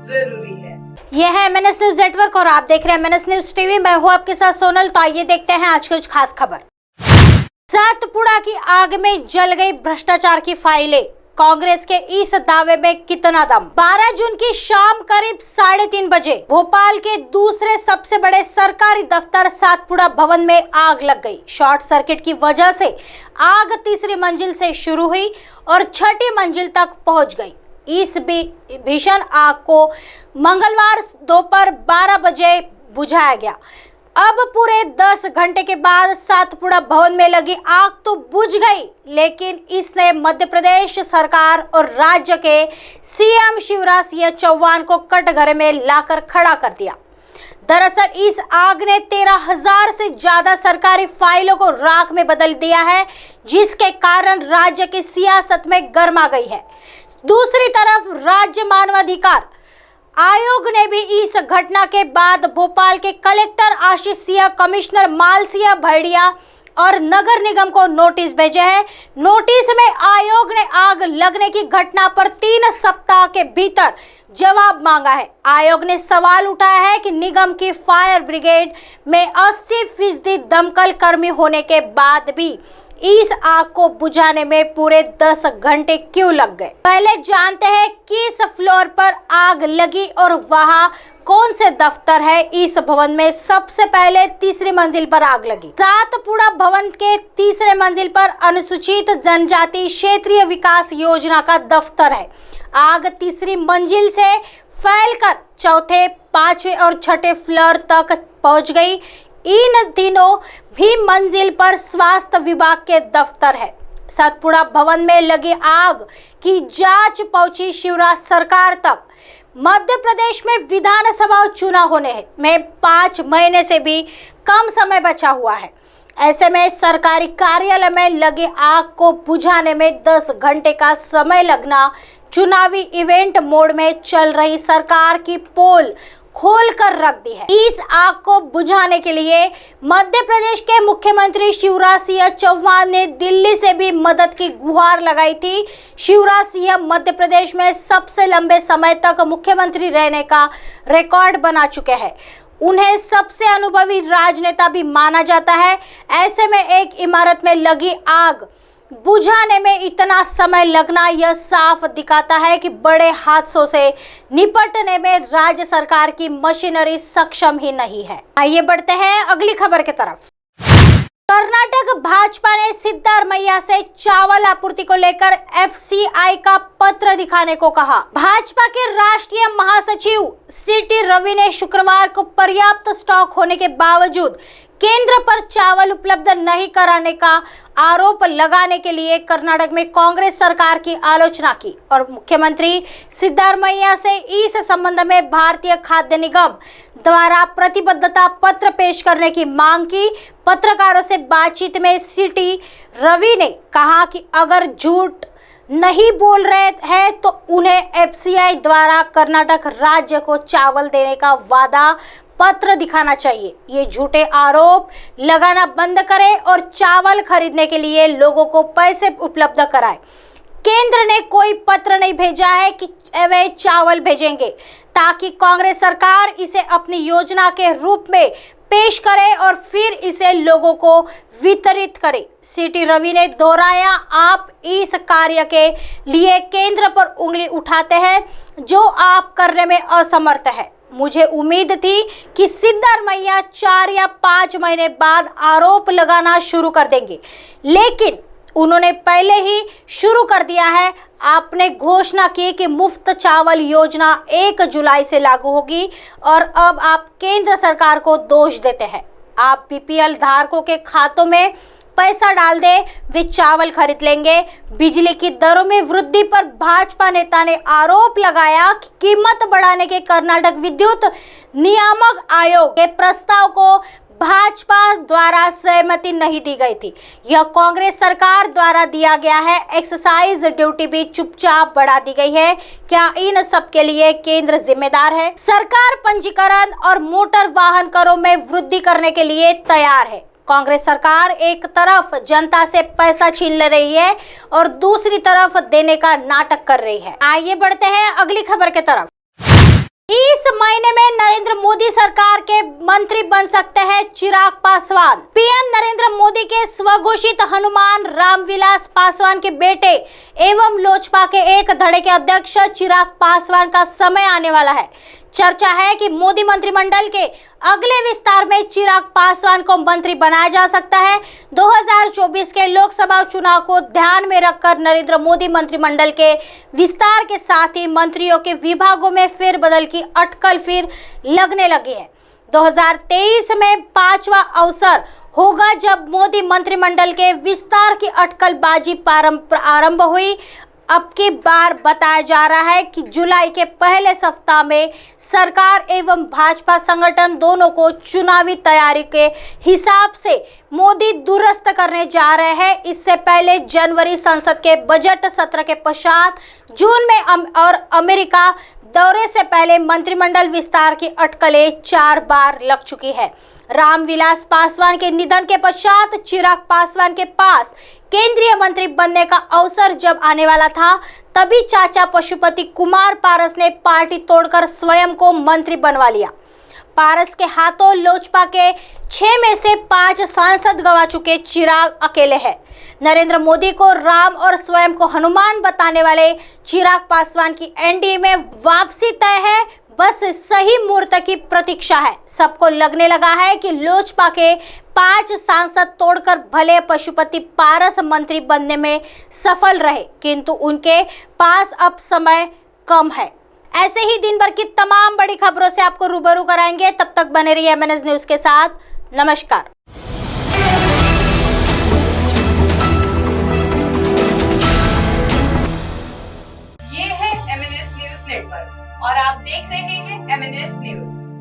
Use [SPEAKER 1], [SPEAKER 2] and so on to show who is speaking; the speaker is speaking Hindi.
[SPEAKER 1] जरूरी है।
[SPEAKER 2] यह है MNS न्यूज नेटवर्क और आप देख रहे हैं MNS न्यूज टीवी। मैं हूं आपके साथ सोनल। तो आइए देखते हैं आज की कुछ खास खबर। सातपुड़ा की आग में जल गई भ्रष्टाचार की फाइलें, कांग्रेस के इस दावे में कितना दम। 12 जून की शाम करीब 3:30 बजे भोपाल के दूसरे सबसे बड़े सरकारी दफ्तर सातपुड़ा भवन में आग लग गई। शॉर्ट सर्किट की वजह से आग तीसरी मंजिल से शुरू हुई और छठी मंजिल तक पहुंच गई। इस भीषण आग को मंगलवार दोपहर 12 बजे बुझाया गया। अब पूरे 10 घंटे के बाद सातपुड़ा भवन में लगी आग तो बुझ गई, लेकिन इसने मध्य प्रदेश सरकार और राज्य के सीएम शिवराज सिंह चौहान को कटघरे में लाकर खड़ा कर दिया। दरअसल इस आग ने 13,000 से ज्यादा सरकारी फाइलों को राख में बदल दिया है, जिसके कारण राज्य की सियासत में गर्मा गई है। दूसरी तरफ राज्य मानवाधिकार आयोग ने भी इस घटना के बाद भोपाल के कलेक्टर आशीष सिंह, कमिश्नर माल सिंह भड़िया और नगर निगम को नोटिस भेजे हैं। नोटिस में आयोग ने आग लगने की घटना पर 3 सप्ताह के भीतर जवाब मांगा है। आयोग ने सवाल उठाया है कि निगम की फायर ब्रिगेड में 80% दमकल कर्मी होने के बाद भी इस आग को बुझाने में पूरे 10 घंटे क्यों लग गए। पहले जानते हैं किस फ्लोर पर आग लगी और वहां कौन से दफ्तर है। इस भवन में सबसे पहले तीसरी मंजिल पर आग लगी। सातपुड़ा भवन के तीसरे मंजिल पर अनुसूचित जनजाति क्षेत्रीय विकास योजना का दफ्तर है। आग तीसरी मंजिल से फैलकर चौथे, 5वें और 6ठे फ्लोर तक पहुंच गई। इन दिनों भी मंजिल पर स्वास्थ्य विभाग के दफ्तर है। सातपुड़ा भवन में लगी आग की जांच पहुंची शिवराज सरकार तक। मध्य प्रदेश में विधानसभा चुनाव होने में 5 महीने से भी कम समय बचा हुआ है। ऐसे में सरकारी कार्यालय में लगी आग को बुझाने में 10 घंटे का समय लगना चुनावी इवेंट मोड में चल रही सरकार की पोल खोल कर रख दी है। इस आग को बुझाने के लिए मध्य प्रदेश के मुख्यमंत्री शिवराज सिंह चौहान ने दिल्ली से भी मदद की गुहार लगाई थी। शिवराज सिंह मध्य प्रदेश में सबसे लंबे समय तक मुख्यमंत्री रहने का रिकॉर्ड बना चुके हैं। उन्हें सबसे अनुभवी राजनेता भी माना जाता है। ऐसे में एक इमारत में लगी आग बुझाने में इतना समय लगना यह साफ दिखाता है कि बड़े हादसों से निपटने में राज्य सरकार की मशीनरी सक्षम ही नहीं है। आइए बढ़ते हैं अगली खबर की तरफ। कर्नाटक भाजपा ने सिद्धारमैया से चावल आपूर्ति को लेकर FCI का पत्र दिखाने को कहा। भाजपा के राष्ट्रीय महासचिव CT रवि ने शुक्रवार को पर्याप्त स्टॉक होने के बावजूद केंद्र पर चावल उपलब्ध नहीं कराने का आरोप लगाने के लिए कर्नाटक में कांग्रेस सरकार की आलोचना की और मुख्यमंत्री सिद्धारमैया से इस संबंध में भारतीय खाद्य निगम द्वारा प्रतिबद्धता पत्र पेश करने की मांग की। पत्रकारों से बातचीत में CT रवि ने कहा कि अगर झूठ नहीं बोल रहे हैं तो उन्हें FCI द्वारा कर्नाटक राज्य को चावल देने का वादा पत्र दिखाना चाहिए। ये झूठे आरोप लगाना बंद करें और चावल खरीदने के लिए लोगों को पैसे उपलब्ध कराएं। केंद्र ने कोई पत्र नहीं भेजा है कि वे चावल भेजेंगे, ताकि कांग्रेस सरकार इसे अपनी योजना के रूप में पेश करे और फिर इसे लोगों को वितरित करे। CT रवि ने दोहराया, आप इस कार्य के लिए केंद्र पर उंगली उठाते हैं जो आप करने में असमर्थ है। मुझे उम्मीद थी कि सिद्धारमैया 4 या 5 महीने बाद आरोप लगाना शुरू कर देंगे, लेकिन उन्होंने पहले ही शुरू कर दिया है। आपने घोषणा की कि मुफ्त चावल योजना 1 जुलाई से लागू होगी और अब आप केंद्र सरकार को दोष देते हैं। आप BPL धारकों के खातों में पैसा डाल दे, वे चावल खरीद लेंगे। बिजली की दरों में वृद्धि पर भाजपा नेता ने आरोप लगाया कि कीमत बढ़ाने के कर्नाटक विद्युत नियामक आयोग के प्रस्ताव को भाजपा द्वारा सहमति नहीं दी गई थी। यह कांग्रेस सरकार द्वारा दिया गया है। एक्साइज ड्यूटी भी चुपचाप बढ़ा दी गई है। क्या इन सब के लिए केंद्र जिम्मेदार है? सरकार पंजीकरण और मोटर वाहन करों में वृद्धि करने के लिए तैयार है। कांग्रेस सरकार एक तरफ जनता से पैसा छीन ले रही है और दूसरी तरफ देने का नाटक कर रही है। आइए बढ़ते हैं अगली खबर की तरफ। इस महीने में नरेंद्र मोदी सरकार के मंत्री बन सकते हैं चिराग पासवान। पीएम नरेंद्र मोदी के स्वघोषित हनुमान रामविलास पासवान के बेटे एवं लोजपा के एक धड़े के अध्यक्ष चिराग पासवान का समय आने वाला है। चर्चा है कि मोदी मंत्रिमंडल के अगले विस्तार में चिराग पासवान को मंत्री बनाया जा सकता है। 2024 के लोकसभा चुनाव को ध्यान में रखकर नरेंद्र मोदी मंत्रिमंडल के विस्तार के साथ ही मंत्रियों के विभागों में फेरबदल की अटकल फिर लगने लगी है। 2023 में पांचवा अवसर होगा जब मोदी मंत्रिमंडल के विस्तार की अटकलबाजी आरंभ हुई। अब की बार बताया जा रहा है कि जुलाई के पहले सप्ताह में सरकार एवं भाजपा संगठन दोनों को चुनावी तैयारी के हिसाब से मोदी दुरुस्त करने जा रहे हैं। इससे पहले जनवरी संसद के बजट सत्र के पश्चात जून में और अमेरिका दौरे से पहले मंत्रिमंडल विस्तार की अटकलें 4 बार लग चुकी है। रामविलास पासवान के निधन के पश्चात चिराग पासवान के पास केंद्रीय मंत्री बनने का अवसर जब आने वाला था, तभी चाचा पशुपति कुमार पारस ने पार्टी तोड़कर स्वयं को मंत्री बनवा लिया। पारस के हाथों लोजपा के 6 में से 5 सांसद गंवा चुके चिराग अकेले हैं। नरेंद्र मोदी को राम और स्वयं को हनुमान बताने वाले चिराग पासवान की एनडीए में वापसी तय है। बस सही मुहूर्त की प्रतीक्षा है। सबको लगने लगा है कि लोजपा के 5 सांसद तोड़कर भले पशुपति पारस मंत्री बनने में सफल रहे, किंतु उनके पास अब समय कम है। ऐसे ही दिन भर की तमाम बड़ी खबरों से आपको रूबरू कराएंगे। तब तक बने रहिए MNS न्यूज के साथ। नमस्कार।
[SPEAKER 1] ये है MNS न्यूज नेटवर्क और आप देख रहे हैं MNS न्यूज।